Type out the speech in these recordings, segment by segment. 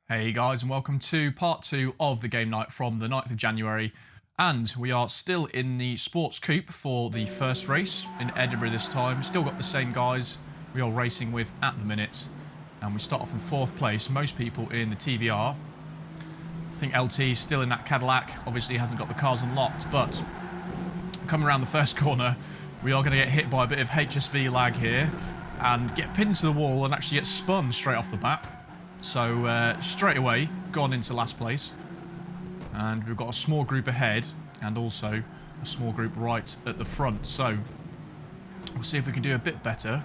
Hey guys, and welcome to part 2 of the game night from the 9th of January. And we are still in the Sports Coupe for the first race in Edinburgh this time. Still got the same guys we are racing with at the minute. And we start off in 4th place, most people in the TVR. I think LT is still in that Cadillac. Obviously he hasn't got the cars unlocked, but coming around the first corner, we are going to get hit by a bit of HSV lag here and get pinned to the wall and actually get spun straight off the bat. So straight away, gone into last place. And we've got a small group ahead and also a small group right at the front. So we'll see if we can do a bit better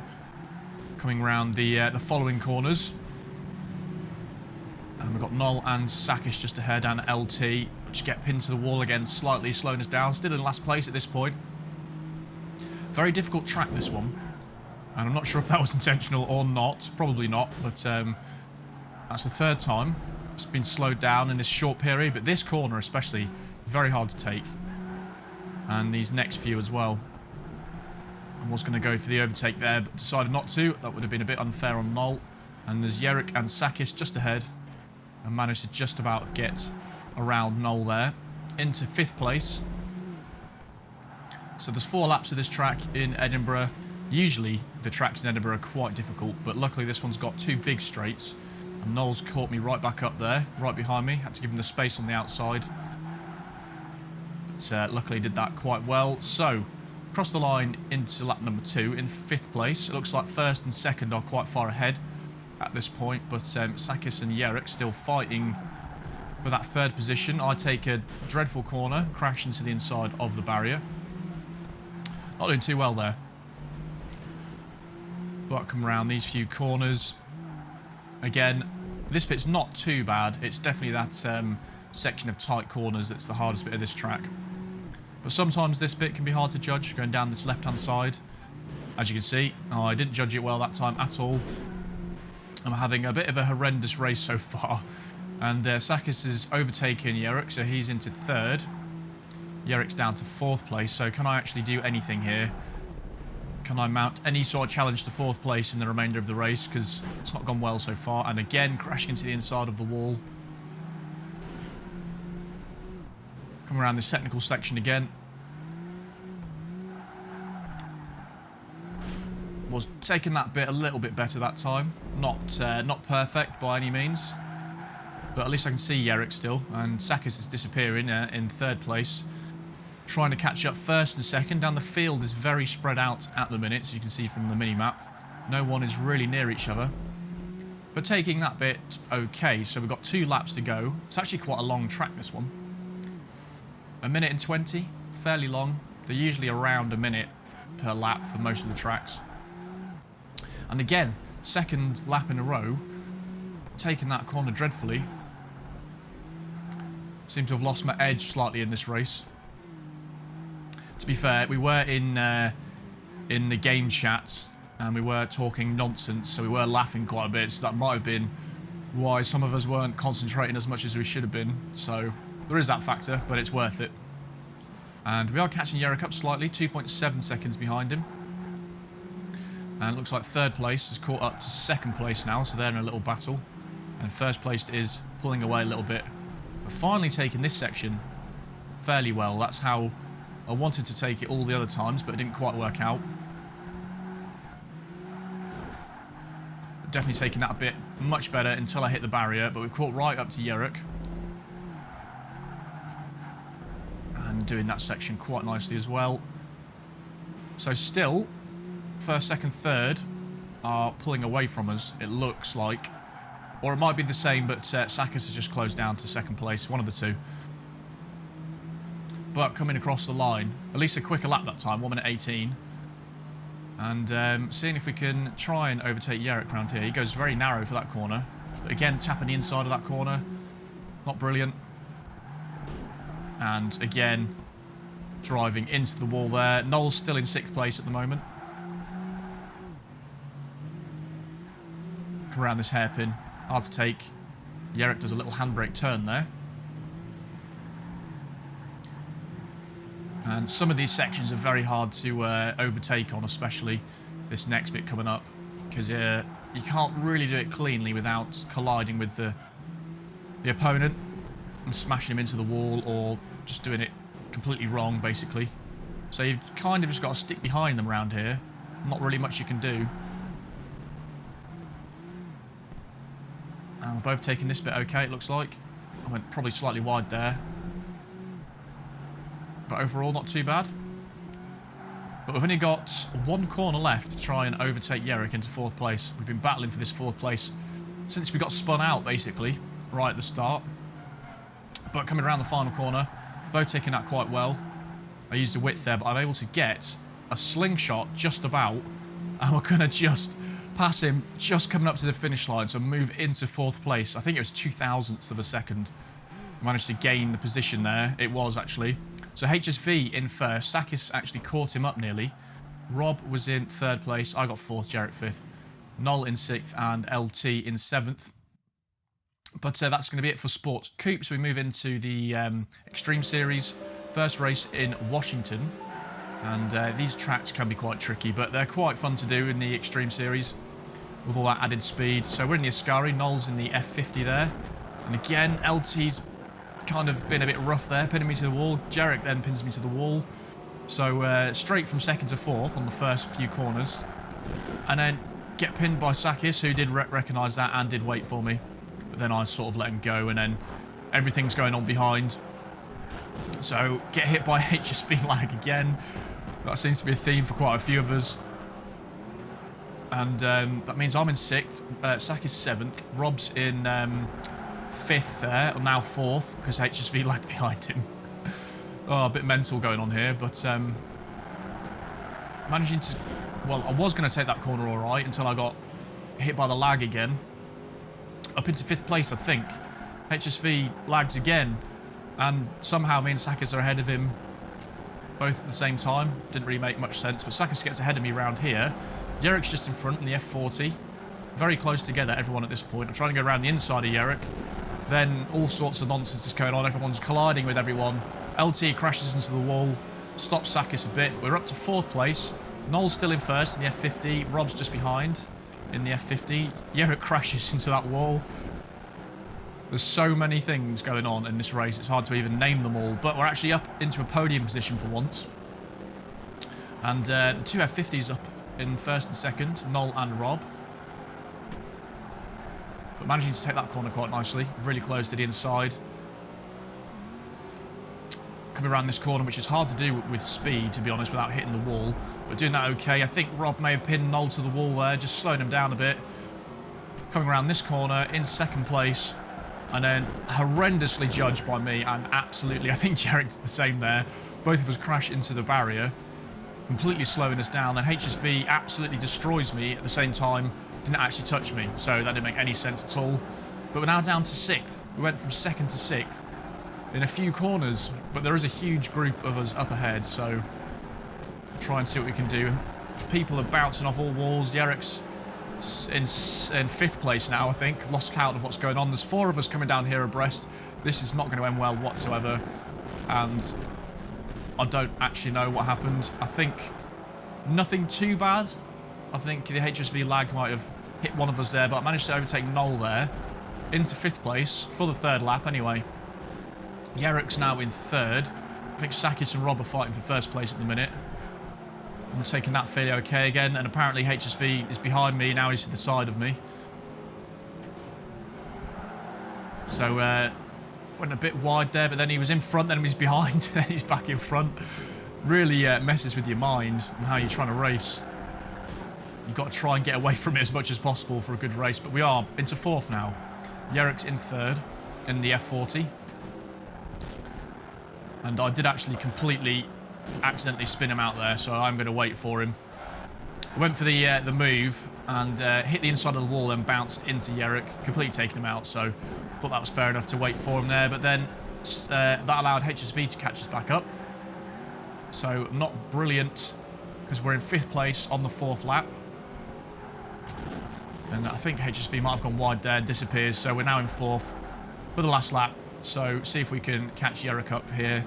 coming around the following corners. And we've got Noel and Sakis just ahead and LT, which get pinned to the wall again, slightly slowing us down. Still in last place at this point. Very difficult track, this one. And I'm not sure if that was intentional or not. Probably not, but that's the third time it's been slowed down in this short period. But this corner especially, very hard to take. And these next few as well. I was going to go for the overtake there, but decided not to. That would have been a bit unfair on Noel. And there's Yerrick and Sakis just ahead. And managed to just about get around Noel there. Into 5th place. So there's 4 laps of this track in Edinburgh. Usually the tracks in Edinburgh are quite difficult, but luckily this one's got 2 big straights. And Noel's caught me right back up there, right behind me. Had to give him the space on the outside. But luckily did that quite well. So, across the line into lap number 2 in 5th place. It looks like 1st and 2nd are quite far ahead at this point. But Sakis and Yerrick still fighting for that 3rd position. I take a dreadful corner, crash into the inside of the barrier. Not doing too well there. But come around these few corners. Again, this bit's not too bad. It's definitely that section of tight corners that's the hardest bit of this track. But sometimes this bit can be hard to judge, going down this left-hand side. As you can see, I didn't judge it well that time at all. I'm having a bit of a horrendous race so far. And Sakis is overtaking Yerrick, so he's into 3rd. Yerrick's down to 4th place, so can I actually do anything here? Can I mount any sort of challenge to 4th place in the remainder of the race? Because it's not gone well so far. And again, crashing into the inside of the wall. Come around this technical section again. Was taking that bit a little bit better that time. Not perfect by any means. But at least I can see Yerrick still. And Sakis is disappearing in 3rd place. Trying to catch up 1st and 2nd. Down the field is very spread out at the minute, so you can see from the mini-map. No one is really near each other. But taking that bit okay, so we've got 2 laps to go. It's actually quite a long track, this one. 1 minute and 20, fairly long. They're usually around a minute per lap for most of the tracks. And again, 2nd lap in a row, taking that corner dreadfully. Seem to have lost my edge slightly in this race. To be fair, we were in the game chat and we were talking nonsense, so we were laughing quite a bit, so that might have been why some of us weren't concentrating as much as we should have been. So there is that factor, but it's worth it. And we are catching Yerrick up slightly, 2.7 seconds behind him. And it looks like 3rd place is caught up to 2nd place now, so they're in a little battle. And 1st place is pulling away a little bit. But finally taking this section fairly well. That's how I wanted to take it all the other times, but it didn't quite work out. Definitely taking that a bit much better until I hit the barrier, but we've caught right up to Yerrick. And doing that section quite nicely as well. So still, 1st, 2nd, 3rd are pulling away from us, it looks like. Or it might be the same, but Sakis has just closed down to 2nd place, one of the 2. But coming across the line, at least a quicker lap that time, 1 minute 18. And seeing if we can try and overtake Yerrick around here. He goes very narrow for that corner. But again, tapping the inside of that corner. Not brilliant. And again, driving into the wall there. Noel's still in 6th place at the moment. Come around this hairpin. Hard to take. Yerrick does a little handbrake turn there. And some of these sections are very hard to overtake on, especially this next bit coming up, because you can't really do it cleanly without colliding with the the opponent and smashing him into the wall, or just doing it completely wrong, basically. So you've kind of just got to stick behind them around here. Not really much you can do. And we're both taking this bit okay, it looks like. I went probably slightly wide there. But overall, not too bad. But we've only got one corner left to try and overtake Yerrick into 4th place. We've been battling for this 4th place since we got spun out, basically, right at the start. But coming around the final corner, both taking that quite well. I used the width there, but I'm able to get a slingshot just about, and we're going to just pass him just coming up to the finish line, so move into 4th place. I think it was 0.002 of a second. Managed to gain the position there. It was, actually. So HSV in 1st. Sakis actually caught him up nearly. Rob was in 3rd place. I got 4th, Jarek 5th. Noel in 6th, and LT in 7th. But that's going to be it for Sports Coupe. So we move into the Extreme Series. First race in Washington. And these tracks can be quite tricky, but they're quite fun to do in the Extreme Series with all that added speed. So we're in the Ascari. Noel's in the F50 there. And again, LT's kind of been a bit rough there, pinning me to the wall. Jarek then pins me to the wall. So straight from 2nd to 4th on the first few corners. And then get pinned by Sakis, who did recognise that and did wait for me. But then I sort of let him go, and then everything's going on behind. So get hit by HSV lag again. That seems to be a theme for quite a few of us. And that means I'm in 6th, Sakis 7th, Rob's in 5th there, or now 4th, because HSV lagged behind him. Oh, a bit mental going on here, but managing to... Well, I was going to take that corner all right until I got hit by the lag again. Up into 5th place, I think. HSV lags again, and somehow me and Sakis are ahead of him both at the same time. Didn't really make much sense, but Sakis gets ahead of me around here. Yerrick's just in front in the F40. Very close together, everyone at this point. I'm trying to go around the inside of Yerrick. Then all sorts of nonsense is going on. Everyone's colliding with everyone. LT crashes into the wall, stops Sakis a bit. We're up to 4th place. Noel's still in 1st in the F50. Rob's just behind in the F50. Yerrick crashes into that wall. There's so many things going on in this race, it's hard to even name them all. But we're actually up into a podium position for once. And the 2 F50s up in 1st and 2nd, Noel and Rob. But managing to take that corner quite nicely. Really close to the inside. Coming around this corner, which is hard to do with speed, to be honest, without hitting the wall. But doing that okay. I think Rob may have pinned Noel to the wall there, just slowing him down a bit. Coming around this corner in 2nd place. And then horrendously judged by me, and absolutely, I think Jarek did the same there. Both of us crash into the barrier, completely slowing us down. Then HSV absolutely destroys me at the same time, didn't actually touch me, so that didn't make any sense at all. But we're now down to 6th. We went from 2nd to 6th in a few corners, but there is a huge group of us up ahead, so try and see what we can do. People are bouncing off all walls. Yerrick's in 5th place now, I think. Lost count of what's going on. There's 4 of us coming down here abreast. This is not going to end well whatsoever, and I don't actually know what happened. I think nothing too bad. I think the HSV lag might have hit one of us there, but I managed to overtake Noel there into 5th place for the 3rd lap anyway. Yerrick's now in 3rd. I think Sakis and Rob are fighting for 1st place at the minute. I'm taking that fairly okay again, and apparently HSV is behind me, now he's to the side of me. So, went a bit wide there, but then he was in front, then he was behind, then he's back in front. Really messes with your mind and how you're trying to race. You've got to try and get away from it as much as possible for a good race, but we are into 4th now. Yerrick's in 3rd in the F40. And I did actually completely accidentally spin him out there, so I'm going to wait for him. I went for the move and hit the inside of the wall, then bounced into Yerrick, completely taking him out, so thought that was fair enough to wait for him there, but then that allowed HSV to catch us back up. So not brilliant, because we're in 5th place on the 4th lap. And I think HSV might have gone wide there and disappears, so we're now in 4th for the last lap. So see if we can catch Yerrick up here.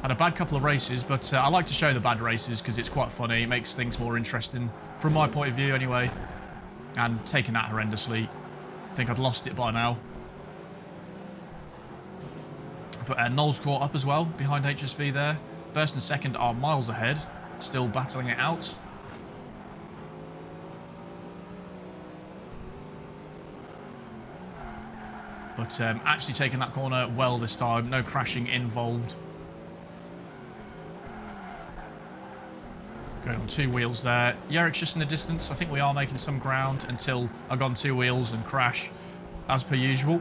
Had a bad couple of races, but I like to show the bad races because it's quite funny. It makes things more interesting, from my point of view anyway. And taking that horrendously. I think I'd lost it by now. But Noel's caught up as well behind HSV there. First and second are miles ahead, still battling it out. But actually taking that corner well this time, no crashing involved. Going on 2 wheels there. Yerrick's just in the distance. I think we are making some ground until I go on 2 wheels and crash, as per usual.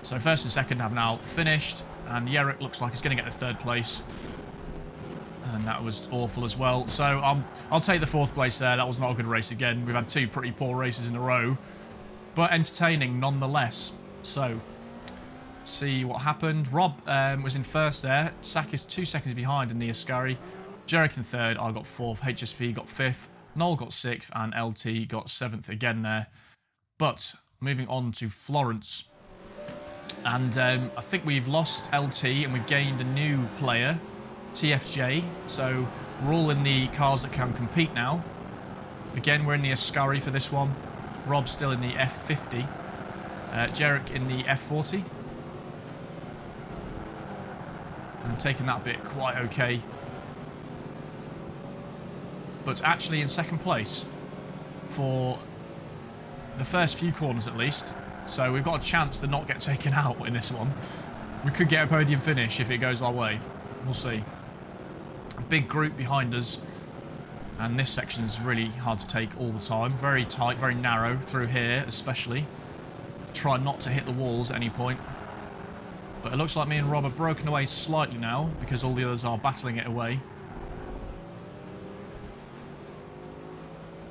So first and second have now finished, and Yerrick looks like he's going to get the 3rd place. And that was awful as well. So I'll take the 4th place there. That was not a good race again. We've had 2 pretty poor races in a row, but entertaining nonetheless. So, see what happened. Rob was in 1st there. Sakis 2 seconds behind in the Ascari. Yerrick in 3rd. I got 4th. HSV got 5th. Noel got 6th. And LT got 7th again there. But moving on to Florence. And I think we've lost LT and we've gained a new player, TFJ. So we're all in the cars that can compete now. Again, we're in the Ascari for this one. Rob's still in the F50. Yerrick in the F40. And taking that bit quite okay. But actually in 2nd place for the first few corners at least. So we've got a chance to not get taken out in this one. We could get a podium finish if it goes our way. We'll see. A big group behind us. And this section is really hard to take all the time. Very tight, very narrow through here especially. Try not to hit the walls at any point. But it looks like me and Rob are broken away slightly now because all the others are battling it away.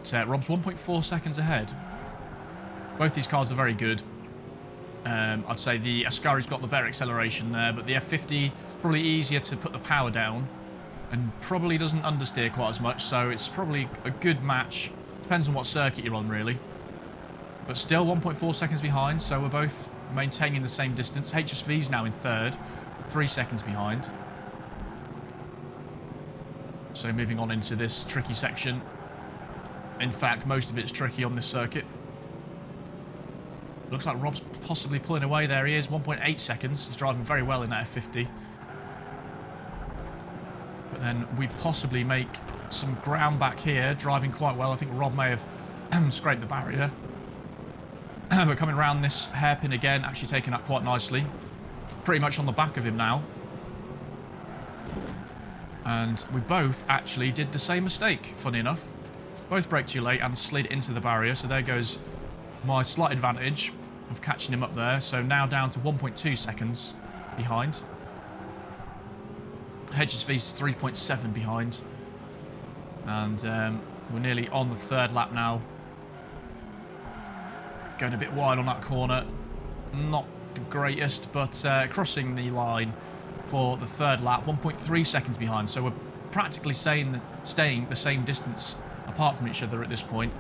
So Rob's 1.4 seconds ahead. Both these cars are very good. I'd say the Ascari's got the better acceleration there, but the F50 is probably easier to put the power down and probably doesn't understeer quite as much, so it's probably a good match. Depends on what circuit you're on, really. But still 1.4 seconds behind, so we're both maintaining the same distance. HSV's now in 3rd, 3 seconds behind. So moving on into this tricky section. In fact, most of it's tricky on this circuit. Looks like Rob's possibly pulling away. There he is, 1.8 seconds. He's driving very well in that F50. But then we possibly make some ground back here, driving quite well. I think Rob may have scraped the barrier. But coming around this hairpin again, actually taking that quite nicely. Pretty much on the back of him now. And we both actually did the same mistake, funny enough. Both braked too late and slid into the barrier, so there goes my slight advantage of catching him up there. So now down to 1.2 seconds behind. HSV's 3.7 behind. And we're nearly on the 3rd lap now. Going a bit wide on that corner. Not the greatest, but crossing the line for the 3rd lap. 1.3 seconds behind. So we're practically staying the same distance apart from each other at this point.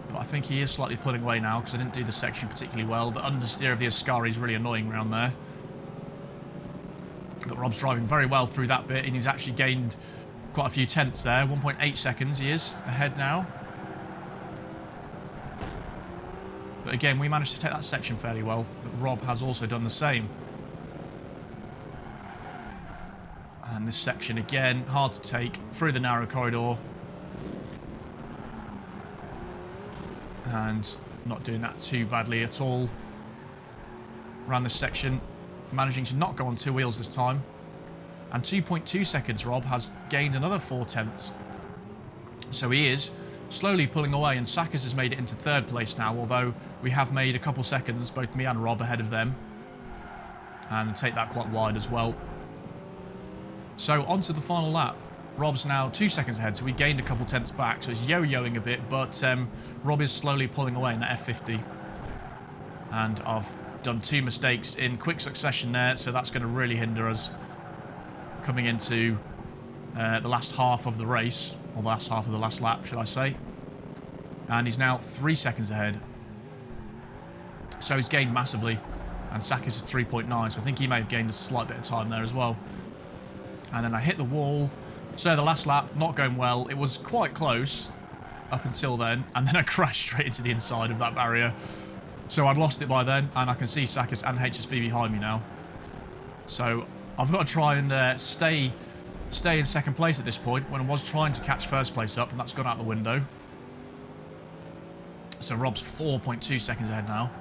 But I think he is slightly pulling away now because I didn't do the section particularly well. The understeer of the Ascari is really annoying around there. But Rob's driving very well through that bit, and he's actually gained quite a few tenths there. 1.8 seconds he is ahead now. But again, we managed to take that section fairly well, but Rob has also done the same. And this section again, hard to take, through the narrow corridor. And not doing that too badly at all. Around this section, managing to not go on 2 wheels this time. And 2.2 seconds, Rob has gained another 4 tenths. So he is slowly pulling away, and Sakis has made it into 3rd place now, although we have made a couple seconds, both me and Rob, ahead of them. And take that quite wide as well. So on to the final lap. Rob's now 2 seconds ahead, so we gained a couple tenths back, so it's yo-yoing a bit, but Rob is slowly pulling away in that F50. And I've done 2 mistakes in quick succession there, so that's going to really hinder us coming into the last half of the race, or the last half of the last lap, should I say. And he's now 3 seconds ahead. So he's gained massively, and Sakis is 3.9, so I think he may have gained a slight bit of time there as well. And then I hit the wall. So the last lap, not going well. It was quite close up until then, and then I crashed straight into the inside of that barrier. So I'd lost it by then, and I can see Sakis and HSV behind me now. So I've got to try and stay in second place at this point, when I was trying to catch first place up, and that's gone out the window. So Rob's 4.2 seconds ahead now.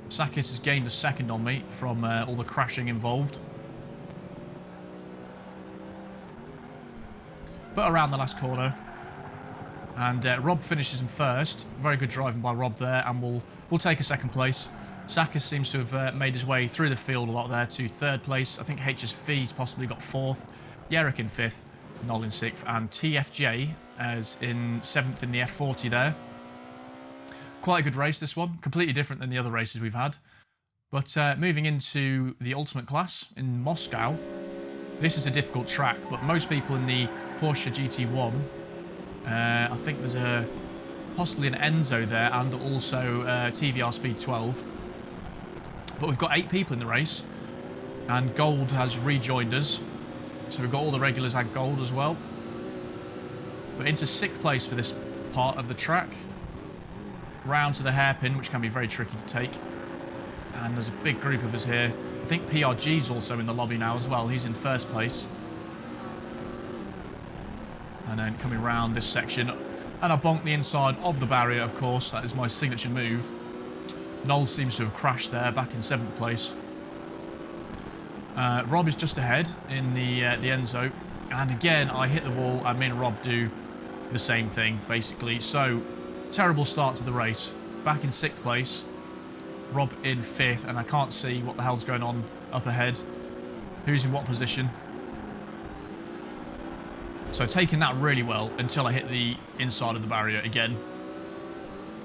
Sakis has gained a second on me from all the crashing involved. But around the last corner. And Rob finishes in first. Very good driving by Rob there, and we'll take a second place. Sakis seems to have made his way through the field a lot there to third place. I think HSV's possibly got fourth. Yerrick in fifth, Noel in sixth, and TFJ as in seventh in the F40 there. Quite a good race, this one. Completely different than the other races we've had. But moving into the Ultimate class in Moscow, this is a difficult track, but most people in the Porsche GT1, I think there's possibly an Enzo there, and also TVR Speed 12. But we've got 8 people in the race, and Gold has rejoined us. So we've got all the regulars and Gold as well. But into 6th place for this part of the track. Round to the hairpin, which can be very tricky to take. And there's a big group of us here. I think PRG's also in the lobby now as well. He's in first place. And then coming round this section. And I bonked the inside of the barrier, of course. That is my signature move. Noel seems to have crashed there, back in 7th place. Rob is just ahead in the Enzo. And again, I hit the wall, and me and Rob do the same thing, basically. So, terrible start to the race. Back in 6th place. Rob in 5th, and I can't see what the hell's going on up ahead. Who's in what position. So taking that really well until I hit the inside of the barrier again.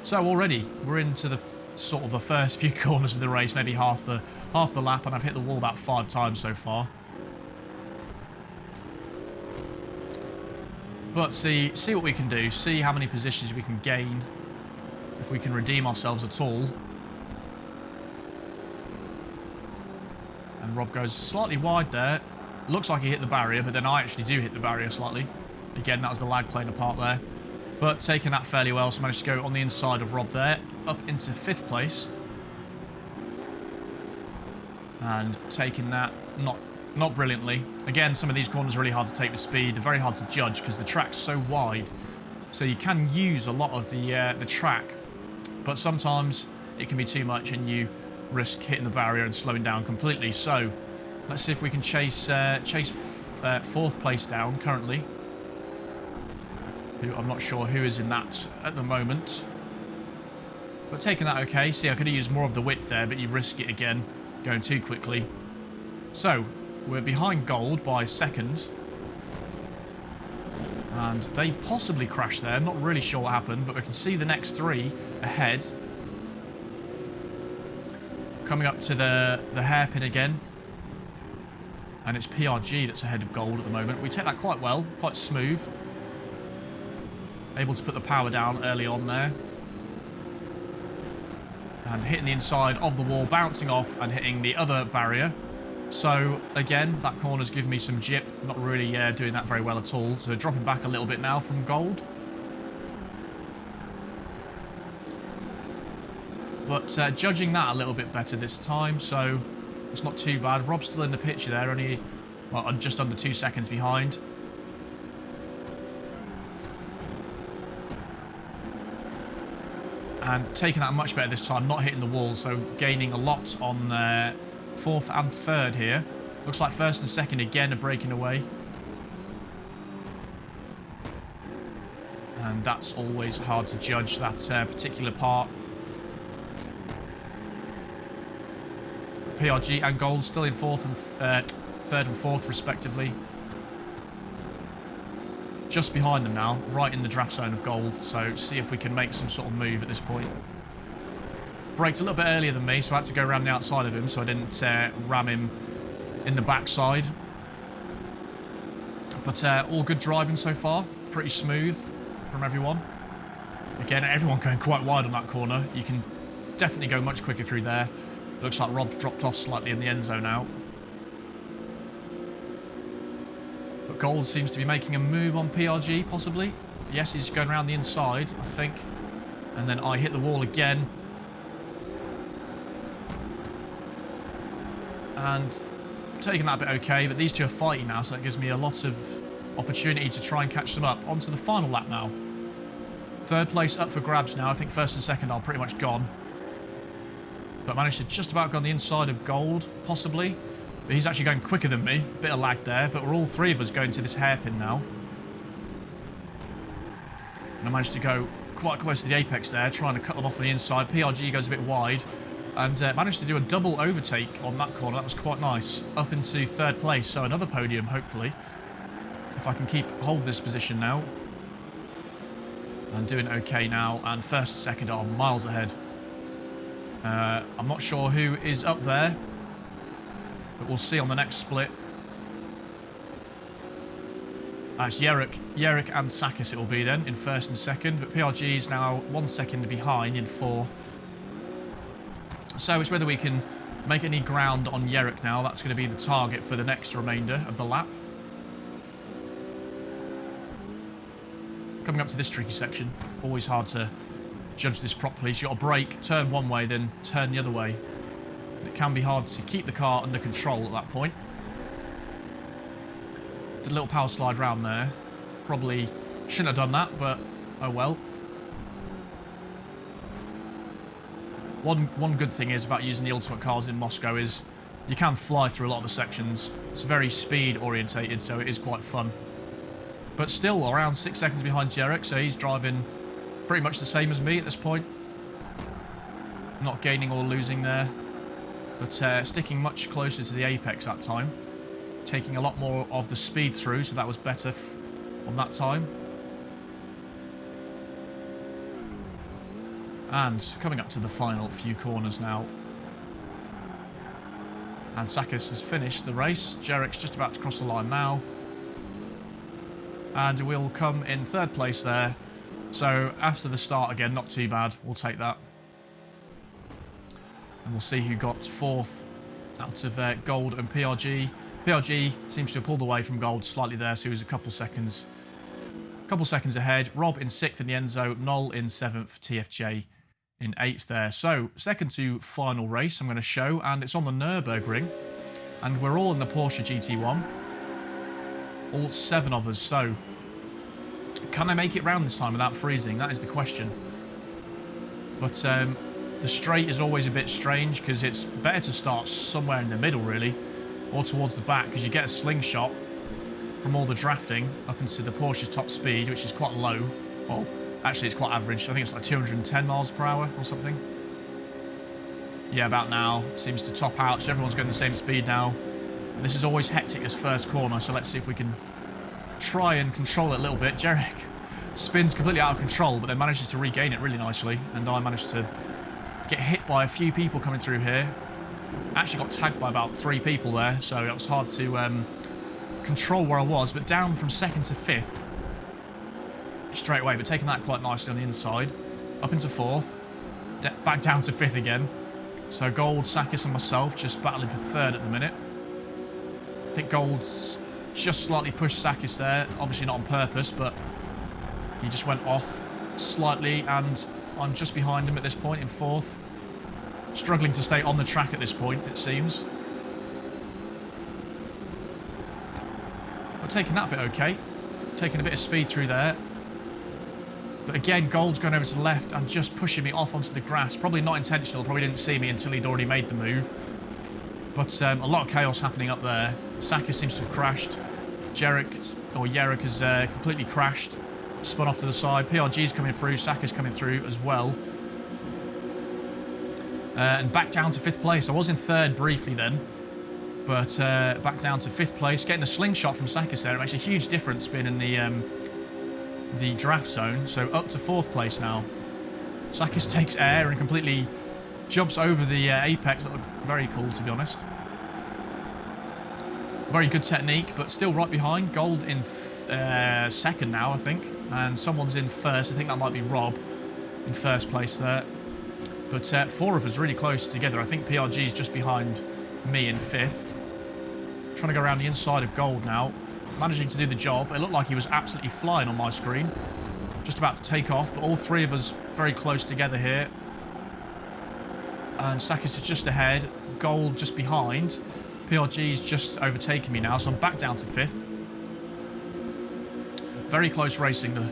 So already we're into the sort of the first few corners of the race, maybe half the lap, and I've hit the wall about 5 times so far. But see what we can do, see how many positions we can gain, if we can redeem ourselves at all. And Rob goes slightly wide there. Looks like he hit the barrier, but then I actually do hit the barrier slightly. Again, that was the lag playing a part there. But taking that fairly well, so I managed to go on the inside of Rob there, up into 5th place. And taking that not brilliantly. Again, some of these corners are really hard to take with speed. They're very hard to judge because the track's so wide. So you can use a lot of the track, but sometimes it can be too much and you risk hitting the barrier and slowing down completely. So let's see if we can chase 4th place down currently. Who I'm not sure who is in that at the moment. But taking that okay. See, I could have used more of the width there, but you risk it again going too quickly. So we're behind Gold by 2nd. And they possibly crashed there. Not really sure what happened, but we can see the next 3 ahead. Coming up to the hairpin again. And it's PRG that's ahead of Gold at the moment. We take that quite well, quite smooth. Able to put the power down early on there. And hitting the inside of the wall, bouncing off and hitting the other barrier. So, again, that corner's given me some jip. Not really doing that very well at all. So, dropping back a little bit now from Gold. But judging that a little bit better this time, so it's not too bad. Rob's still in the picture there, only well, just under 2 seconds behind. And taking that much better this time, not hitting the wall, so gaining a lot on 4th and 3rd here. Looks like 1st and 2nd again are breaking away. And that's always hard to judge, that particular part. PRG and Gold still in 4th and 3rd and 4th respectively. Just behind them now, right in the draft zone of Gold, so see if we can make some sort of move at this point. Braked a little bit earlier than me, so I had to go around the outside of him so I didn't ram him in the backside. But all good driving so far, pretty smooth from everyone. Again, everyone going quite wide on that corner. You can definitely go much quicker through there. Looks like Rob's dropped off slightly in the end zone now. But Gold seems to be making a move on PRG, possibly. Yes, he's going around the inside, I think. And then I hit the wall again. and taking that a bit okay, but these two are fighting now, so that gives me a lot of opportunity to try and catch them up. Onto the final lap now. Third place up for grabs now. I think first and second are pretty much gone. But managed to just about go on the inside of Gold, possibly. But he's actually going quicker than me. Bit of lag there, but we're all three of us going to this hairpin now. And I managed to go quite close to the apex there, trying to cut them off on the inside. PRG goes a bit wide, and managed to do a double overtake on that corner. That was quite nice. Up into third place, so another podium, hopefully. If I can hold this position now. I'm doing okay now, and first and second are miles ahead. I'm not sure who is up there, but we'll see on the next split. It's Yerrick and Sakis it will be then in first and second, but PRG is now 1 second behind in fourth. So it's whether we can make any ground on Yerrick now. That's going to be the target for the next remainder of the lap. Coming up to this tricky section, always hard to judge this properly. So you've got to brake, turn one way, then turn the other way. And it can be hard to keep the car under control at that point. Did a little power slide round there. Probably shouldn't have done that, but oh well. One good thing is about using the Ultimate cars in Moscow is you can fly through a lot of the sections. It's very speed orientated, so it is quite fun. But still around 6 seconds behind Jerrick, so he's driving pretty much the same as me at this point. Not gaining or losing there, but sticking much closer to the apex that time. Taking a lot more of the speed through, so that was better on that time. And coming up to the final few corners now. And Sakis has finished the race. Jerrick's just about to cross the line now. And we'll come in third place there. So after the start again, not too bad. We'll take that. And we'll see who got fourth out of Gold and PRG. PRG seems to have pulled away from Gold slightly there, so he was a couple seconds ahead. Rob in 6th in the Enzo, Noel in 7th, TFJ in 8th there. So, second to final race I'm going to show, and it's on the Nurburgring. And we're all in the Porsche GT1. All 7 of us, so can I make it round this time without freezing? That is the question. But the straight is always a bit strange, because it's better to start somewhere in the middle, really. Or towards the back, because you get a slingshot from all the drafting up into the Porsche's top speed, which is quite low. Well, actually it's quite average. I think it's like 210 miles per hour or something. Yeah, about now. Seems to top out, so everyone's going the same speed now. This is always hectic, this first corner, so let's see if we can try and control it a little bit. Jerrick spins completely out of control, but then manages to regain it really nicely, and I managed to get hit by a few people coming through here. Actually got tagged by about 3 people there, so it was hard to control where I was, but down from 2nd to 5th straight away, but taking that quite nicely on the inside. Up into 4th, back down to 5th again. So Gold, Sakis and myself just battling for 3rd at the minute. I think Gold's just slightly pushed Sakis there, obviously not on purpose, but he just went off slightly, and I'm just behind him at this point in 4th. Struggling to stay on the track at this point, it seems. But taking that bit okay. Taking a bit of speed through there. But again, Gold's going over to the left and just pushing me off onto the grass. Probably not intentional, probably didn't see me until he'd already made the move. But a lot of chaos happening up there. Sakis seems to have crashed. Yerrick has completely crashed. Spun off to the side. PRG's coming through, Sakis coming through as well. And back down to 5th place. I was in 3rd briefly then, but back down to 5th place. Getting the slingshot from Sakis there, it makes a huge difference being in the draft zone. So up to 4th place now. Sakis takes air and completely jumps over the apex. That looked very cool, to be honest. Very good technique, but still right behind. Gold in 2nd now, I think, and someone's in 1st. I think that might be Rob in 1st place there. But 4 of us really close together. I think PRG is just behind me in 5th. Trying to go around the inside of Gold now. Managing to do the job. It looked like he was absolutely flying on my screen. Just about to take off, but all 3 of us very close together here. And Sakis is just ahead. Gold just behind. PRG's just overtaken me now, so I'm back down to 5th. Very close racing. The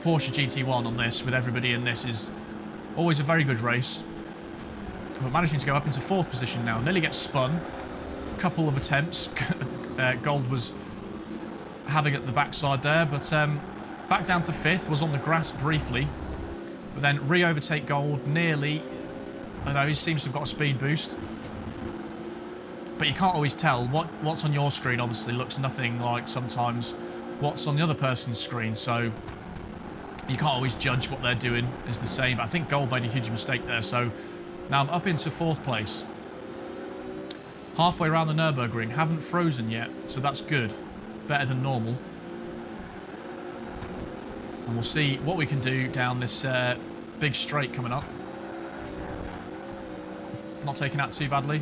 Porsche GT1 on this, with everybody in this, is always a very good race. We're managing to go up into 4th position now. Nearly get spun. A couple of attempts. Gold was having at the backside there, but back down to 5th. Was on the grass briefly, but then re-overtake Gold nearly. I know he seems to have got a speed boost, but you can't always tell. What's on your screen obviously looks nothing like sometimes what's on the other person's screen, so you can't always judge what they're doing is the same. But I think Gold made a huge mistake there, so now I'm up into 4th place. Halfway around the Nurburgring, haven't frozen yet, so that's good. Better than normal. And we'll see what we can do down this big straight coming up. Not taking out too badly.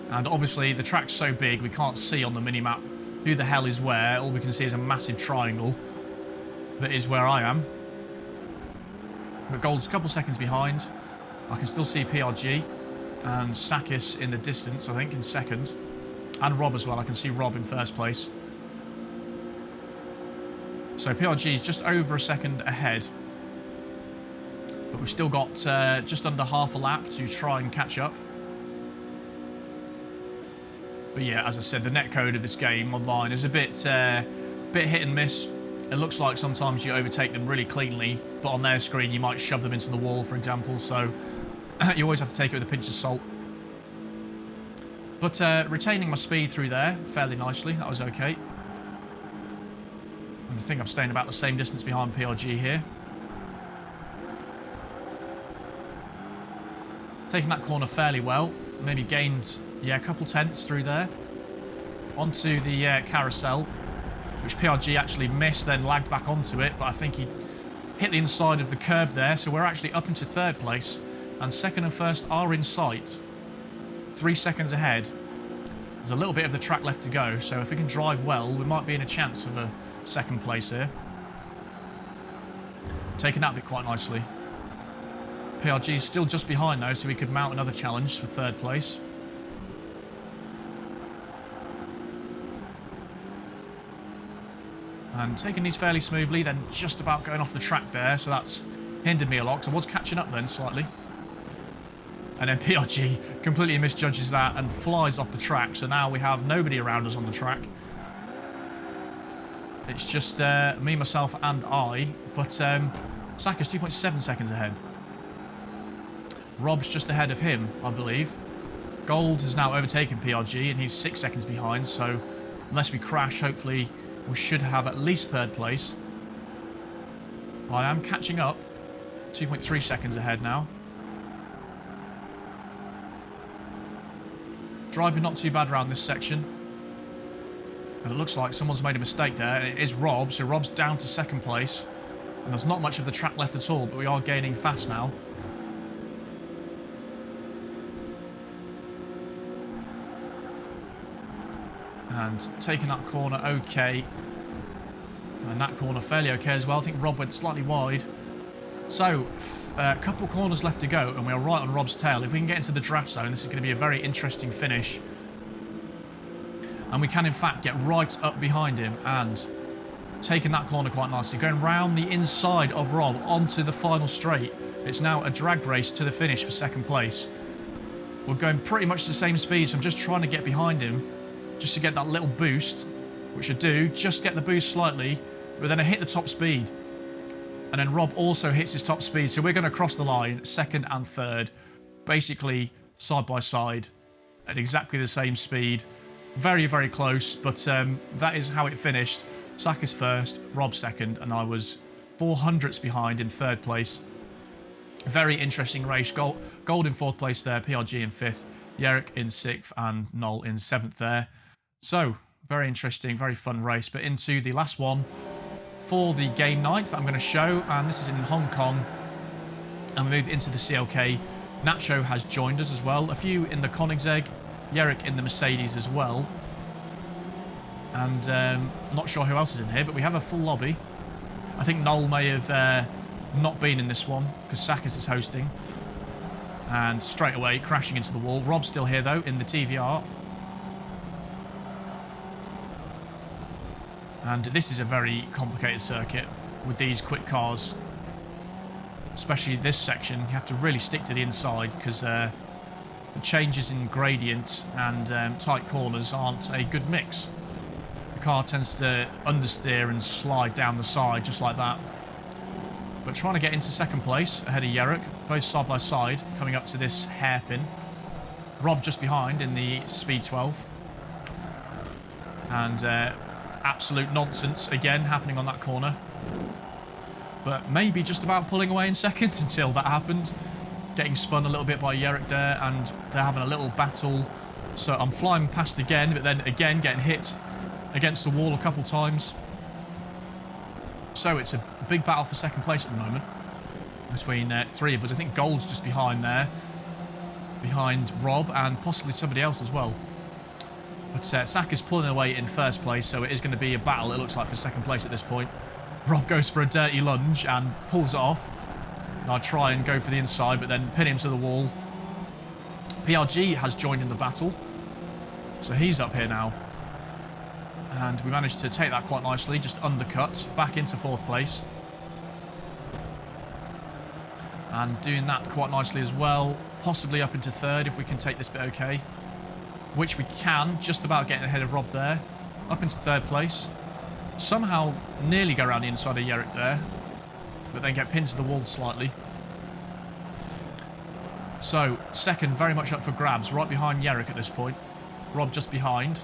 And obviously the track's so big we can't see on the mini-map who the hell is where. All we can see is a massive triangle that is where I am. But Gold's a couple seconds behind. I can still see PRG and Sakis in the distance, I think, in 2nd. And Rob as well. I can see Rob in 1st place. So PRG is just over a second ahead. But we've still got just under half a lap to try and catch up. But yeah, as I said, the netcode of this game online is a bit hit and miss. It looks like sometimes you overtake them really cleanly, but on their screen you might shove them into the wall, for example. So you always have to take it with a pinch of salt. But retaining my speed through there fairly nicely. That was okay. And I think I'm staying about the same distance behind PRG here. Taking that corner fairly well. Maybe gained, yeah, a couple tenths through there. Onto the carousel, which PRG actually missed, then lagged back onto it. But I think he hit the inside of the curb there. So we're actually up into 3rd place. And 2nd and 1st are in sight. 3 seconds ahead. There's a little bit of the track left to go. So if we can drive well, we might be in a chance of a 2nd place here. Taking that bit quite nicely. PRG is still just behind though, so we could mount another challenge for 3rd place. And taking these fairly smoothly, then just about going off the track there, so that's hindered me a lot, because I was catching up then slightly. And then PRG completely misjudges that and flies off the track, so now we have nobody around us on the track. It's just me, myself and I, but Sakis 2.7 seconds ahead. Rob's just ahead of him, I believe. Gold has now overtaken PRG and he's 6 seconds behind, so unless we crash, hopefully we should have at least 3rd place. I am catching up. 2.3 seconds ahead now. Driving not too bad around this section. And it looks like someone's made a mistake there, and it is Rob, so Rob's down to 2nd place. And there's not much of the track left at all, but we are gaining fast now. And taking that corner okay. And that corner fairly okay as well. I think Rob went slightly wide. So, a couple corners left to go, and we are right on Rob's tail. If we can get into the draft zone, this is going to be a very interesting finish. And we can, in fact, get right up behind him and taking that corner quite nicely. Going round the inside of Rob onto the final straight. It's now a drag race to the finish for 2nd place. We're going pretty much the same speed, so I'm just trying to get behind him just to get that little boost, which I do. Just get the boost slightly, but then I hit the top speed. And then Rob also hits his top speed, so we're going to cross the line 2nd and 3rd, basically side by side at exactly the same speed. Very, very close, but that is how it finished. Sakis 1st, Rob 2nd, and I was 400ths behind in 3rd place. Very interesting race. Gold in 4th place there, PRG in 5th, Yerrick in 6th, and Noel in 7th there. So, very interesting, very fun race. But into the last one for the game night that I'm going to show, and this is in Hong Kong. And we move into the CLK. Nacho has joined us as well. A few in the Koenigsegg, Yerrick in the Mercedes as well. And not sure who else is in here, but we have a full lobby. I think Noel may have not been in this one because Sakis is hosting. And straight away, crashing into the wall. Rob's still here, though, in the TVR. And this is a very complicated circuit with these quick cars. Especially this section, you have to really stick to the inside because the changes in gradient and tight corners aren't a good mix. The car tends to understeer and slide down the side just like that. But trying to get into second place ahead of Yerrick, both side by side, coming up to this hairpin. Rob just behind in the Speed 12. And absolute nonsense again happening on that corner. But maybe just about pulling away in second until that happened. Getting spun a little bit by Yerrick there, and they're having a little battle. So I'm flying past again, but then again getting hit against the wall a couple times. So it's a big battle for second place at the moment between three of us. I think Gold's just behind there, behind Rob and possibly somebody else as well. But Saka's pulling away in first place, so it is going to be a battle, it looks like, for second place at this point. Rob goes for a dirty lunge and pulls it off. And I try and go for the inside, but then pin him to the wall. PRG has joined in the battle, so he's up here now. And we managed to take that quite nicely, just undercut, back into fourth place. And doing that quite nicely as well, possibly up into third if we can take this bit okay. Which we can, just about getting ahead of Rob there. Up into third place. Somehow nearly go around the inside of Yerrick there, but then get pinned to the wall slightly. So, second very much up for grabs, right behind Yerrick at this point. Rob just behind.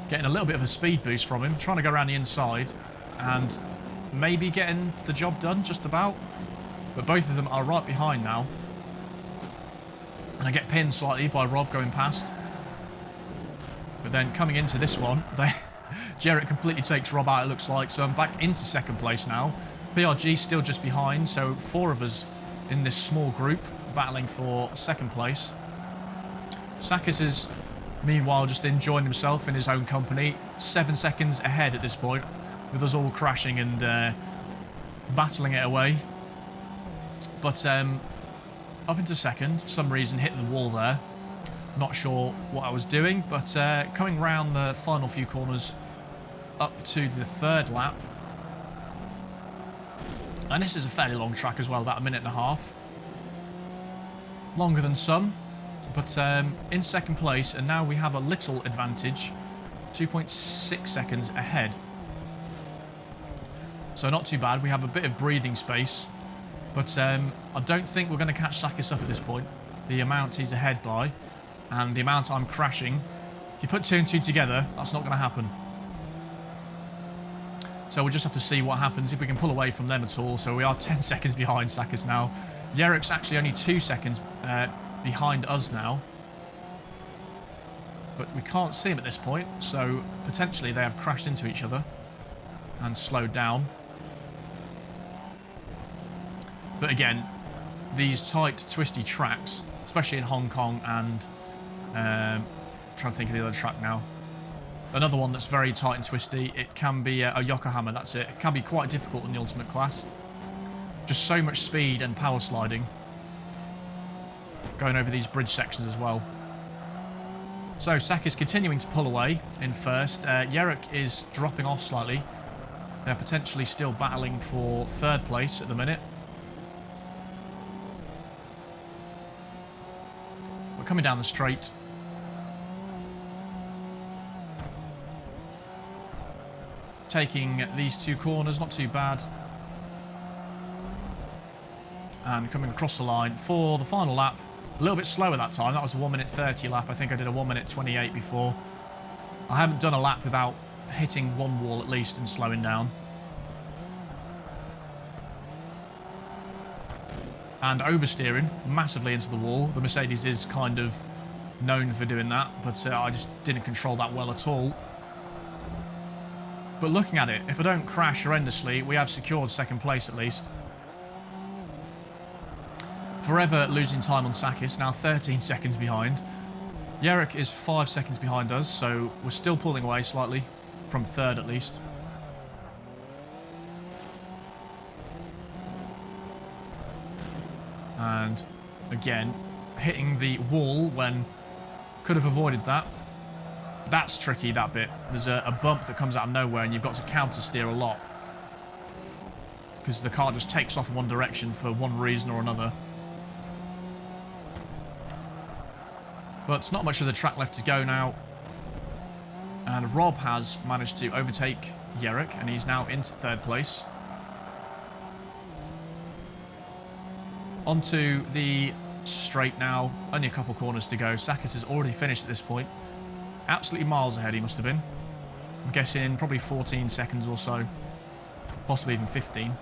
Getting a little bit of a speed boost from him, trying to go around the inside and maybe getting the job done just about. But both of them are right behind now. And I get pinned slightly by Rob going past. But then coming into this one, Yerrick completely takes Rob out, it looks like. So I'm back into second place now. PRG still just behind, so four of us in this small group battling for second place. Sakis is meanwhile just enjoying himself in his own company. 7 seconds ahead at this point, with us all crashing and battling it away. But up into second, for some reason hit the wall there. Not sure what I was doing, but coming round the final few corners up to the third lap. And this is a fairly long track as well, about 1.5 minutes. Longer than some, but in second place, and now we have a little advantage, 2.6 seconds ahead. So not too bad, we have a bit of breathing space, but I don't think we're going to catch Sakis up at this point. The amount he's ahead by, and the amount I'm crashing, if you put 2 and 2 together, that's not going to happen. So we'll just have to see what happens, if we can pull away from them at all. So we are 10 seconds behind Sakis now. Yerrick's actually only 2 seconds behind us now. But we can't see him at this point, so potentially they have crashed into each other and slowed down. But again, these tight, twisty tracks, especially in Hong Kong and... trying to think of the other track now. Another one that's very tight and twisty, it can be a Yokohama, that's it. It can be quite difficult in the Ultimate class. Just so much speed and power sliding. Going over these bridge sections as well. So Sakis continuing to pull away in first. Yerrick is dropping off slightly. They're potentially still battling for third place at the minute. We're coming down the straight. Taking these 2 corners, not too bad. And coming across the line for the final lap. A little bit slower that time, that was a 1:30 lap. I think I did a 1:28 before. I haven't done a lap without hitting one wall at least and slowing down. And oversteering massively into the wall. The Mercedes is kind of known for doing that, but I just didn't control that well at all. But looking at it, if I don't crash horrendously, we have secured second place at least. Forever losing time on Sakis, now 13 seconds behind. Yerrick is 5 seconds behind us, so we're still pulling away slightly, from third at least. And again, hitting the wall when could have avoided that. That's tricky, that bit. There's a bump that comes out of nowhere and you've got to counter steer a lot, because the car just takes off in one direction for one reason or another. But not much of the track left to go now. And Rob has managed to overtake Yerrick, and he's now into third place. Onto the straight now. Only a couple corners to go. Sakis has already finished at this point. Absolutely miles ahead he must have been. I'm guessing probably 14 seconds or so. Possibly even 15.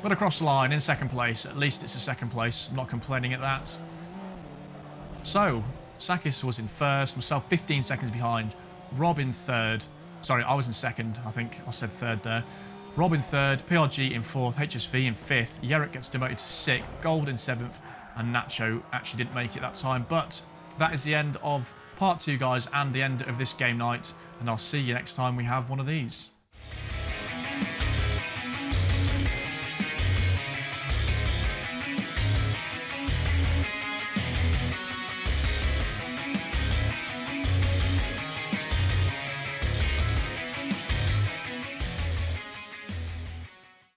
But across the line in second place. At least it's a second place. I'm not complaining at that. So, Sakis was in first. Myself 15 seconds behind. Rob in third. Sorry, I was in second. I think I said third there. Rob in third. PRG in fourth. HSV in fifth. Yerrick gets demoted to sixth. Gold in seventh. And Nacho actually didn't make it that time. But that is the end of part 2, guys, and the end of this game night. And I'll see you next time we have one of these.